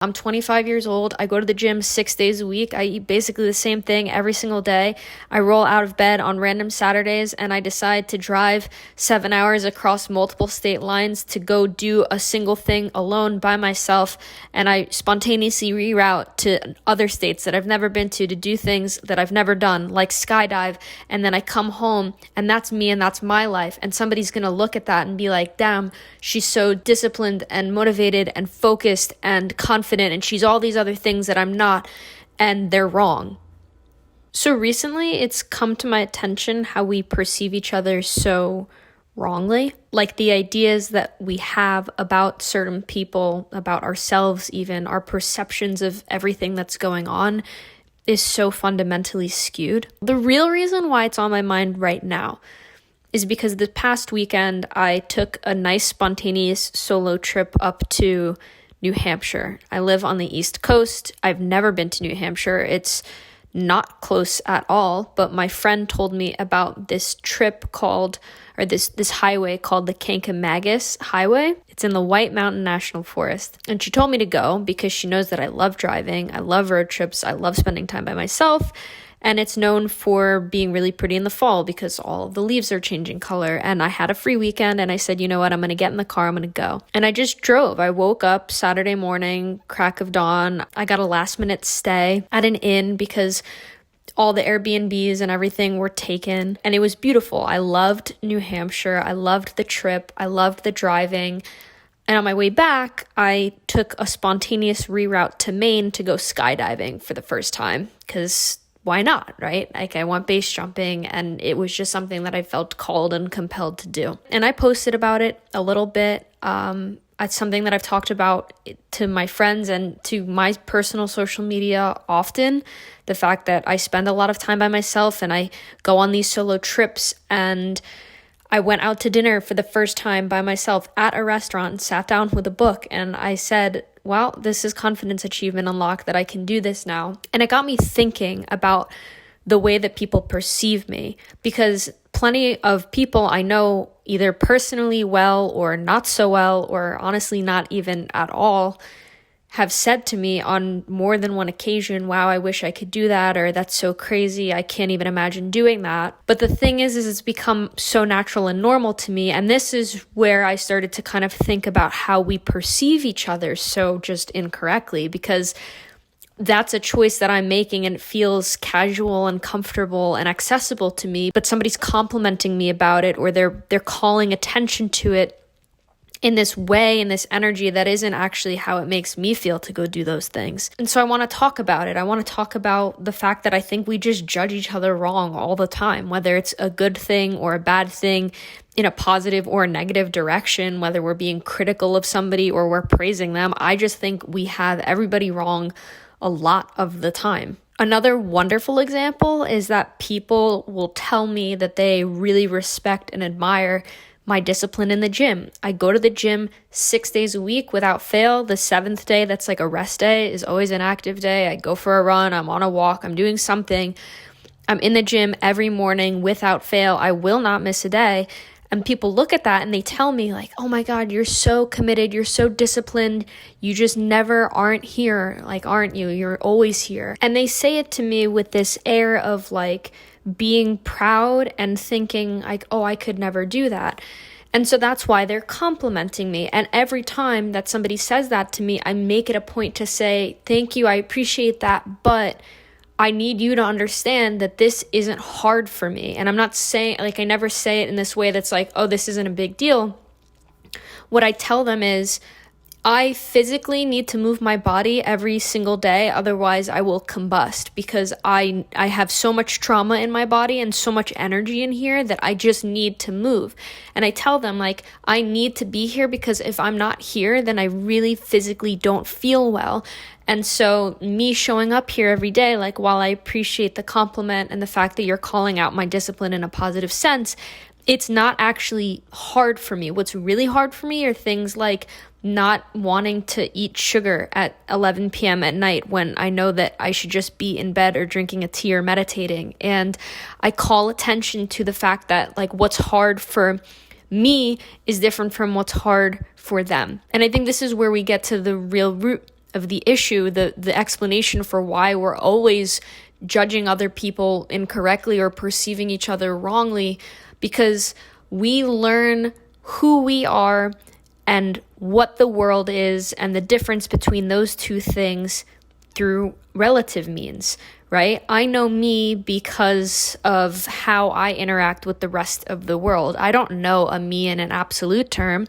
I'm 25 years old. I go to the gym 6 days a week. I eat basically the same thing every single day. I roll out of bed on random Saturdays and I decide to drive 7 hours across multiple state lines to go do a single thing alone by myself. And I spontaneously reroute to other states that I've never been to do things that I've never done, like skydive. And then I come home and that's me and that's my life. And somebody's going to look at that and be like, damn, she's so disciplined and motivated and focused and confident, and she's all these other things that I'm not, and they're wrong. So recently it's come to my attention how we perceive each other so wrongly. Like the ideas that we have about certain people, about ourselves even, our perceptions of everything that's going on is so fundamentally skewed. The real reason why it's on my mind right now is because this past weekend I took a nice spontaneous solo trip up to New Hampshire. I live on the East Coast. I've never been to New Hampshire. It's not close at all, but my friend told me about this trip called, or this highway called the Kancamagus Highway. It's in the White Mountain National Forest. And she told me to go because she knows that I love driving, I love road trips, I love spending time by myself. And it's known for being really pretty in the fall because all of the leaves are changing color. And I had a free weekend and I said, you know what, I'm going to get in the car, I'm going to go. And I just drove. I woke up Saturday morning, crack of dawn. I got a last minute stay at an inn because all the Airbnbs and everything were taken. And it was beautiful. I loved New Hampshire. I loved the trip. I loved the driving. And on my way back, I took a spontaneous reroute to Maine to go skydiving for the first time because why not, right? Like I went base jumping and it was just something that I felt called and compelled to do. And I posted about it a little bit. It's something that I've talked about to my friends and to my personal social media often. The fact that I spend a lot of time by myself and I go on these solo trips, and I went out to dinner for the first time by myself at a restaurant and sat down with a book, and I said, well, this is confidence achievement unlocked, that I can do this now. And it got me thinking about the way that people perceive me, because plenty of people I know either personally well or not so well, or honestly not even at all, have said to me on more than one occasion, wow, I wish I could do that, or that's so crazy, I can't even imagine doing that. But the thing is it's become so natural and normal to me, and this is where I started to kind of think about how we perceive each other so just incorrectly, because that's a choice that I'm making and it feels casual and comfortable and accessible to me, but somebody's complimenting me about it, or they're calling attention to it in this way, in this energy that isn't actually how it makes me feel to go do those things. And so I want to talk about it. I want to talk about the fact that I think we just judge each other wrong all the time, whether it's a good thing or a bad thing, in a positive or a negative direction, whether we're being critical of somebody or we're praising them. I just think we have everybody wrong a lot of the time. Another wonderful example is that people will tell me that they really respect and admire my discipline in the gym. I go to the gym 6 days a week without fail. The 7th day, that's like a rest day, is always an active day. I go for a run, I'm on a walk, I'm doing something. I'm in the gym every morning without fail. I will not miss a day. And people look at that and they tell me like, oh my God, you're so committed, you're so disciplined, you just never aren't here, like, aren't you? You're always here. And they say it to me with this air of like being proud and thinking like, oh, I could never do that. And so that's why they're complimenting me. And every time that somebody says that to me, I make it a point to say, thank you, I appreciate that, but I need you to understand that this isn't hard for me. And I'm not saying, like, I never say it in this way that's like, oh, this isn't a big deal. What I tell them is, I physically need to move my body every single day, otherwise I will combust, because I have so much trauma in my body and so much energy in here that I just need to move. And I tell them, like, I need to be here because if I'm not here, then I really physically don't feel well. And so me showing up here every day, like, while I appreciate the compliment and the fact that you're calling out my discipline in a positive sense, it's not actually hard for me. What's really hard for me are things like not wanting to eat sugar at 11 p.m. at night when I know that I should just be in bed or drinking a tea or meditating. And I call attention to the fact that, like, what's hard for me is different from what's hard for them. And I think this is where we get to the real root the issue, the explanation for why we're always judging other people incorrectly or perceiving each other wrongly, because we learn who we are and what the world is and the difference between those two things through relative means, right? I know me because of how I interact with the rest of the world. I don't know a me in an absolute term.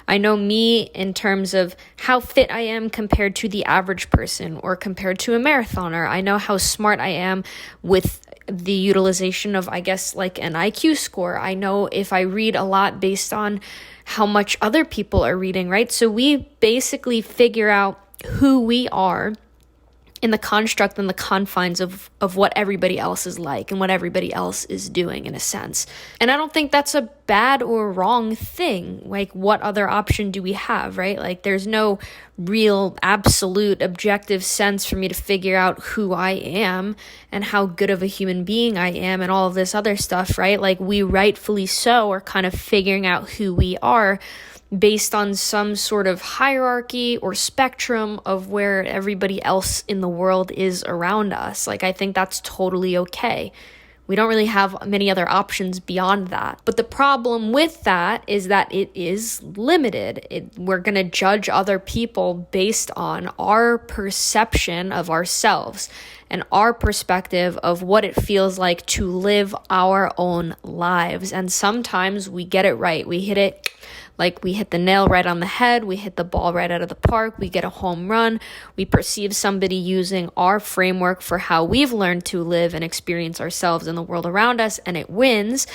I know me in terms of how fit I am compared to the average person or compared to a marathoner. I know how smart I am with the utilization of, I guess, like an IQ score. I know if I read a lot based on how much other people are reading, right? So we basically figure out who we are in the construct and the confines of what everybody else is like and what everybody else is doing, in a sense. And I don't think that's a bad or wrong thing. Like, what other option do we have, right? Like, there's no real absolute objective sense for me to figure out who I am and how good of a human being I am and all of this other stuff, right? Like, we rightfully so are kind of figuring out who we are based on some sort of hierarchy or spectrum of where everybody else in the world is around us. Like, I think that's totally okay. We don't really have many other options beyond that. But the problem with that is that it is limited. We're going to judge other people based on our perception of ourselves and our perspective of what it feels like to live our own lives. And sometimes we get it right. We hit it. Like, we hit the nail right on the head, we hit the ball right out of the park, we get a home run, we perceive somebody using our framework for how we've learned to live and experience ourselves in the world around us, and it wins.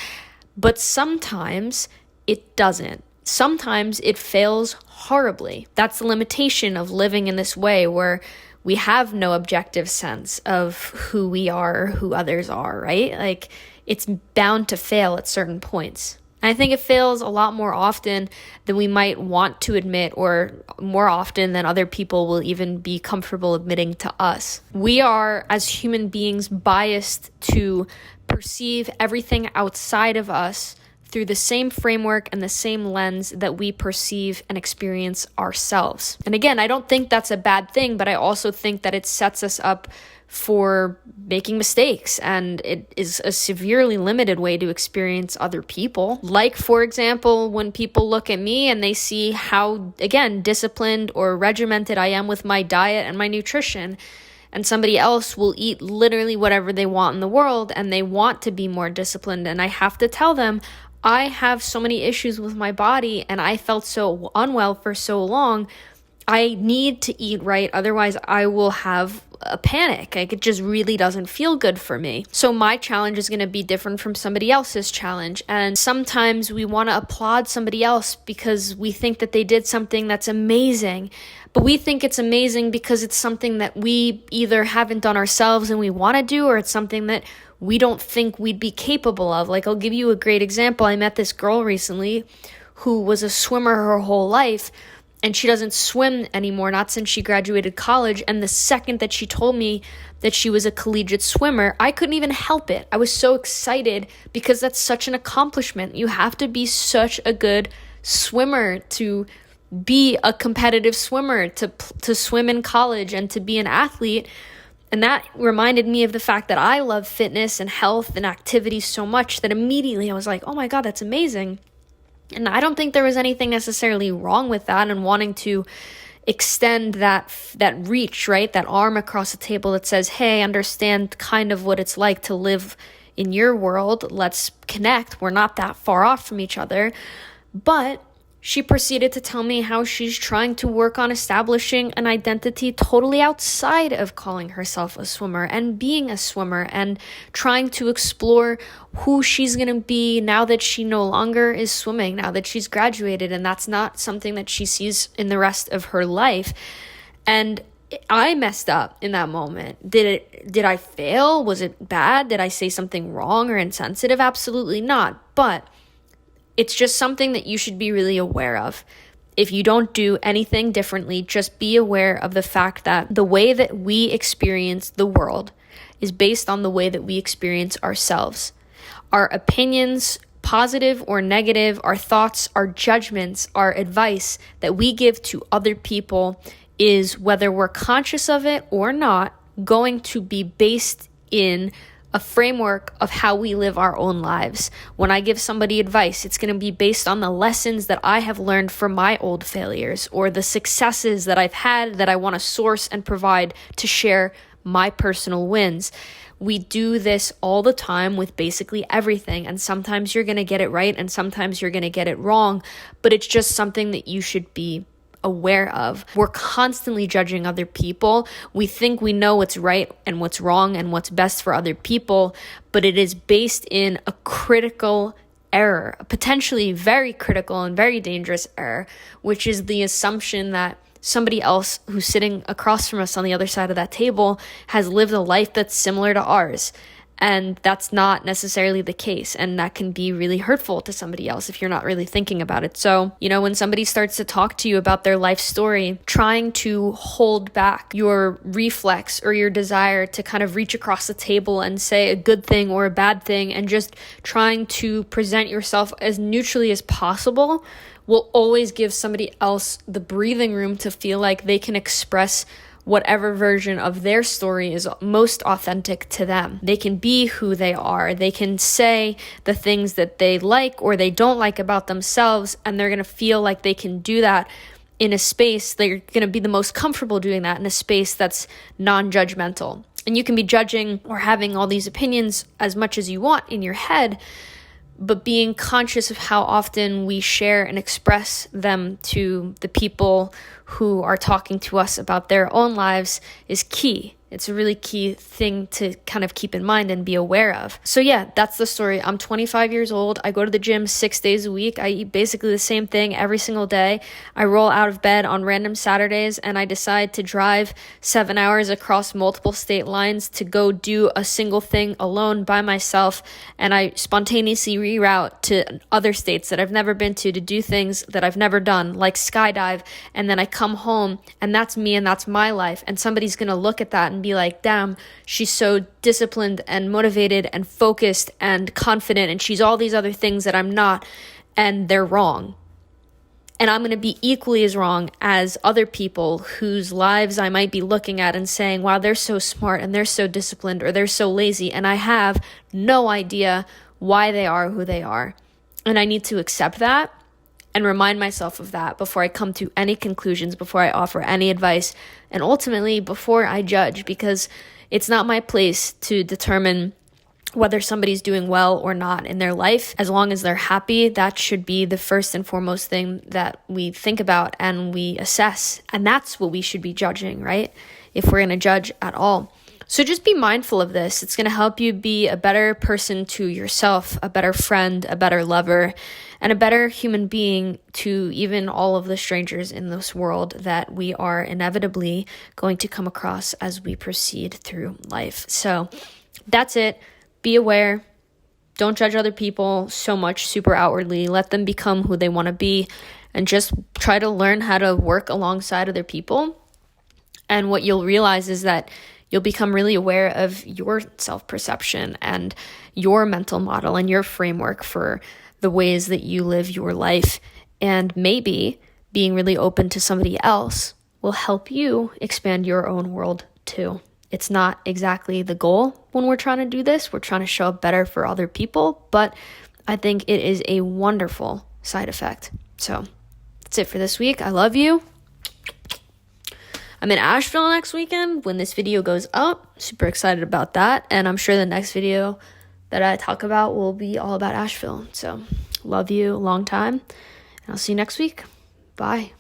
But sometimes it doesn't. Sometimes it fails horribly. That's the limitation of living in this way, where we have no objective sense of who we are or who others are, right? Like, it's bound to fail at certain points. And I think it fails a lot more often than we might want to admit, or more often than other people will even be comfortable admitting to us. We are, as human beings, biased to perceive everything outside of us through the same framework and the same lens that we perceive and experience ourselves. And again, I don't think that's a bad thing, but I also think that it sets us up for making mistakes, and it is a severely limited way to experience other people. Like, for example, when people look at me and they see how, again, disciplined or regimented I am with my diet and my nutrition, and somebody else will eat literally whatever they want in the world and they want to be more disciplined, and I have to tell them, I have so many issues with my body and I felt so unwell for so long. I need to eat right, otherwise I will have a panic. Like, it just really doesn't feel good for me. So my challenge is going to be different from somebody else's challenge. And sometimes we want to applaud somebody else because we think that they did something that's amazing. But we think it's amazing because it's something that we either haven't done ourselves and we want to do, or it's something that we don't think we'd be capable of. Like, I'll give you a great example. I met this girl recently who was a swimmer her whole life, and she doesn't swim anymore, not since she graduated college. And the second that she told me that she was a collegiate swimmer, I couldn't even help it. I was so excited because that's such an accomplishment. You have to be such a good swimmer to be a competitive swimmer, to swim in college and to be an athlete. And that reminded me of the fact that I love fitness and health and activity so much that immediately I was like, oh my God, that's amazing. And I don't think there was anything necessarily wrong with that and wanting to extend that reach, right? That arm across the table that says, hey, understand kind of what it's like to live in your world. Let's connect. We're not that far off from each other. But she proceeded to tell me how she's trying to work on establishing an identity totally outside of calling herself a swimmer and being a swimmer, and trying to explore who she's going to be now that she no longer is swimming, now that she's graduated, and that's not something that she sees in the rest of her life. And I messed up in that moment. Did I fail? Was it bad? Did I say something wrong or insensitive? Absolutely not. But it's just something that you should be really aware of. If you don't do anything differently, just be aware of the fact that the way that we experience the world is based on the way that we experience ourselves. Our opinions, positive or negative, our thoughts, our judgments, our advice that we give to other people is, whether we're conscious of it or not, going to be based in a framework of how we live our own lives. When I give somebody advice, it's going to be based on the lessons that I have learned from my old failures or the successes that I've had that I want to source and provide to share my personal wins. We do this all the time with basically everything, and sometimes you're going to get it right and sometimes you're going to get it wrong, but it's just something that you should be aware of. We're constantly judging other people. We think we know what's right and what's wrong and what's best for other people, but it is based in a critical error, a potentially very critical and very dangerous error, which is the assumption that somebody else who's sitting across from us on the other side of that table has lived a life that's similar to ours. And that's not necessarily the case. And that can be really hurtful to somebody else if you're not really thinking about it. So, when somebody starts to talk to you about their life story, trying to hold back your reflex or your desire to kind of reach across the table and say a good thing or a bad thing, and just trying to present yourself as neutrally as possible will always give somebody else the breathing room to feel like they can express whatever version of their story is most authentic to them. They can be who they are. They can say the things that they like or they don't like about themselves, and they're going to feel like they can do that in a space. They're going to be the most comfortable doing that in a space that's non-judgmental. And you can be judging or having all these opinions as much as you want in your head, but being conscious of how often we share and express them to the people who are talking to us about their own lives is key. It's a really key thing to kind of keep in mind and be aware of. So yeah, that's the story. I'm 25 years old. I go to the gym 6 days a week. I eat basically the same thing every single day. I roll out of bed on random Saturdays, and I decide to drive 7 hours across multiple state lines to go do a single thing alone by myself. And I spontaneously reroute to other states that I've never been to do things that I've never done, like skydive. And then I come home, and that's me and that's my life. And somebody's going to look at that and be like, damn, she's so disciplined and motivated and focused and confident, and she's all these other things that I'm not, and they're wrong. And I'm going to be equally as wrong as other people whose lives I might be looking at and saying, wow, they're so smart and they're so disciplined or they're so lazy, and I have no idea why they are who they are. And I need to accept that and remind myself of that before I come to any conclusions, before I offer any advice, and ultimately before I judge, because it's not my place to determine whether somebody's doing well or not in their life. As long as they're happy, that should be the first and foremost thing that we think about and we assess. And that's what we should be judging, right? If we're going to judge at all. So just be mindful of this. It's going to help you be a better person to yourself, a better friend, a better lover, and a better human being to even all of the strangers in this world that we are inevitably going to come across as we proceed through life. So that's it. Be aware. Don't judge other people so much super outwardly. Let them become who they want to be, and just try to learn how to work alongside other people. And what you'll realize is that you'll become really aware of your self-perception and your mental model and your framework for the ways that you live your life. And maybe being really open to somebody else will help you expand your own world too. It's not exactly the goal when we're trying to do this. We're trying to show up better for other people, but I think it is a wonderful side effect. So that's it for this week. I love you. I'm in Asheville next weekend when this video goes up. Super excited about that. And I'm sure the next video that I talk about will be all about Asheville. So love you a long time. And I'll see you next week. Bye.